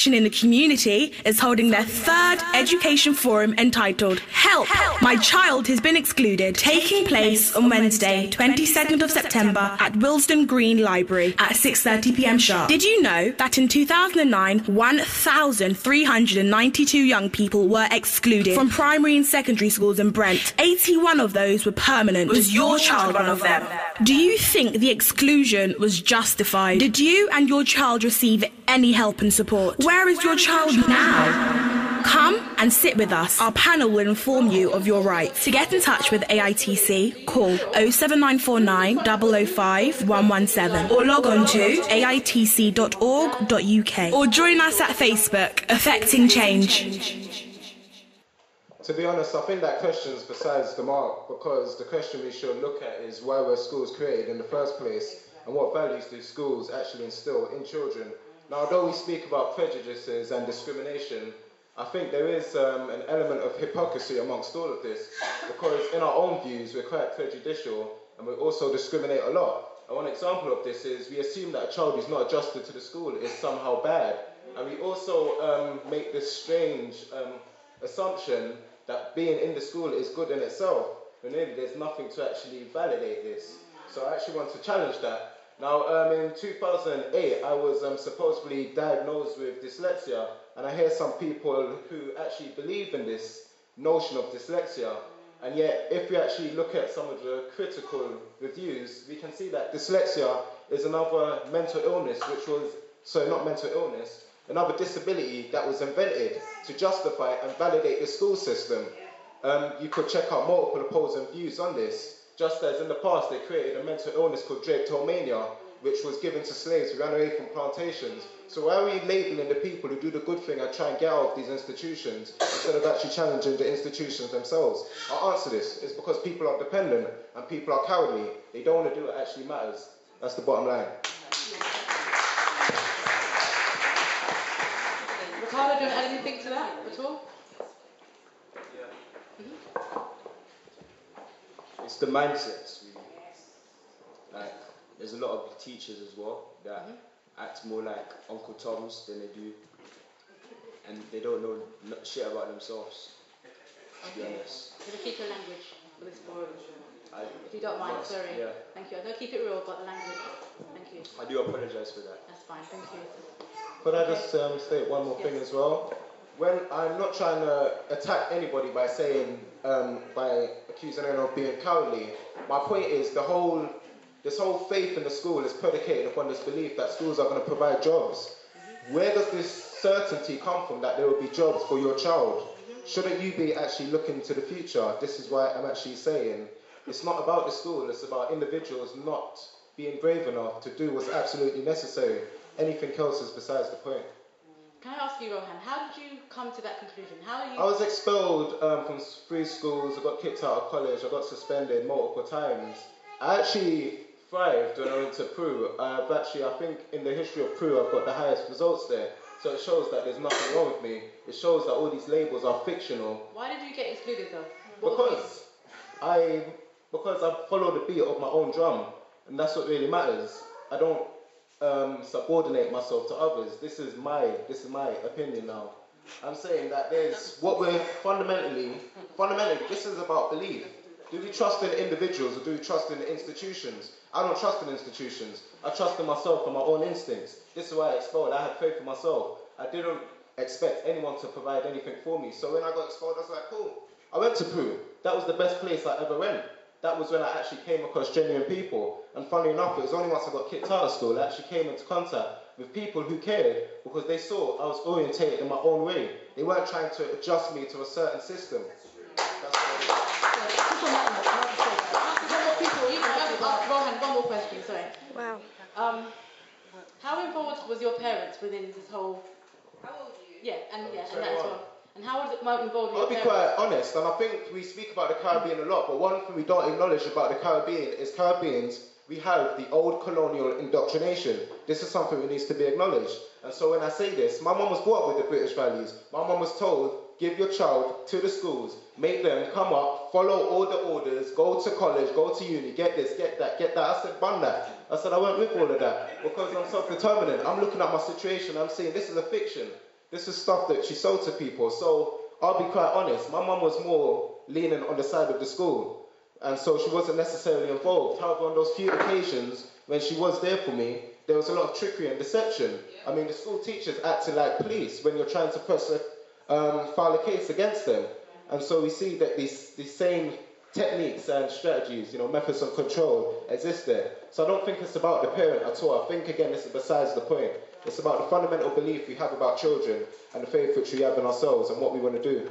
Action in the Community is holding their third education forum entitled Help! My Child Has Been Excluded, taking place on Wednesday, 22nd of September at Willesden Library at 6:30 p.m. sharp. Did you know that in 2009, 1,392 young people were excluded from primary and secondary schools in Brent? 81 of those were permanent. Was your child one of them? Do you think the exclusion was justified? Did you and your child receive any help and support? Where is your child now? Come and sit with us. Our panel will inform you of your rights. To get in touch with AITC, call 07949 005 117 or log on to aitc.org.uk or join us at Facebook, Affecting Change. To be honest, I think that question's besides the mark, because the question we should look at is why were schools created in the first place and what values do schools actually instill in children. Now, although we speak about prejudices and discrimination, I think there is an element of hypocrisy amongst all of this, because in our own views we're quite prejudicial and we also discriminate a lot. And one example of this is we assume that a child who's not adjusted to the school is somehow bad, and we also make this strange assumption that being in the school is good in itself, when really there's nothing to actually validate this. So I actually want to challenge that. Now, in 2008, I was supposedly diagnosed with dyslexia, and I hear some people who actually believe in this notion of dyslexia, and yet if we actually look at some of the critical reviews, we can see that dyslexia is another mental illness, another disability that was invented to justify and validate the school system. You could check out multiple opposing views on this. Just as in the past they created a mental illness called drapetomania, which was given to slaves who ran away from plantations. So why are we labelling the people who do the good thing and try and get out of these institutions instead of actually challenging the institutions themselves? I'll answer this. It's because people are dependent and people are cowardly. They don't want to do what actually matters. That's the bottom line. Ricardo, do you want to add anything to that at all? It's the mindsets, really. Like, there's a lot of teachers as well that act more like Uncle Toms than they do, and they don't know shit about themselves, to be honest. Can you keep your language for this forum? If you don't mind, sorry. Yeah. Thank you. I don't keep it real, but the language. Thank you. I do apologise for that. That's fine, thank you. Could I just state one more thing as well? When I'm not trying to attack anybody by saying, by accusing anyone of being cowardly, my point is this whole faith in the school is predicated upon this belief that schools are going to provide jobs. Where does this certainty come from that there will be jobs for your child? Shouldn't you be actually looking to the future? This is why I'm actually saying it's not about the school, it's about individuals not being brave enough to do what's absolutely necessary. Anything else is besides the point. Can I ask you, Rohan, how did you come to that conclusion? How are you? I was expelled from 3 schools, I got kicked out of college, I got suspended multiple times. I actually thrived when I went to Peru. I think in the history of Peru, I've got the highest results there. So it shows that there's nothing wrong with me. It shows that all these labels are fictional. Why did you get excluded though? Because I follow the beat of my own drum, and that's what really matters. I don't subordinate myself to others. This is my opinion now. I'm saying that there's what we're fundamentally, this is about belief. Do we trust in individuals or do we trust in the institutions? I don't trust in institutions. I trust in myself and my own instincts. This is why I expelled. I had faith in myself. I didn't expect anyone to provide anything for me. So when I got expelled, I was like, cool. I went to Peru. That was the best place I ever went. That was when I actually came across genuine people. And funny enough, it was only once I got kicked out of school I actually came into contact with people who cared, because they saw I was orientated in my own way. They weren't trying to adjust me to a certain system. That's Rohan, one more question, sorry. Wow. How involved was your parents within this whole... How old are you? Yeah, and that as well. And how was it involved with I'll be quite honest, and I think we speak about the Caribbean a lot, but one thing we don't acknowledge about the Caribbean is Caribbeans, we have the old colonial indoctrination. This is something that needs to be acknowledged. And so when I say this, my mum was brought up with the British values. My mum was told, give your child to the schools, make them come up, follow all the orders, go to college, go to uni, get this, get that, get that. I said, bun that. I said, I went with all of that because I'm self-determinant. I'm looking at my situation, I'm saying this is a fiction. this is stuff that she sold to people. So I'll be quite honest, my mum was more leaning on the side of the school, and so she wasn't necessarily involved. However, on those few occasions when she was there for me, there was a lot of trickery and deception. I mean, the school teachers acted like police when you're trying to file a case against them. And so we see that these same techniques and strategies, methods of control exist there. So I don't think it's about the parent at all. I think, again, this is besides the point. It's about the fundamental belief we have about children and the faith which we have in ourselves and what we want to do.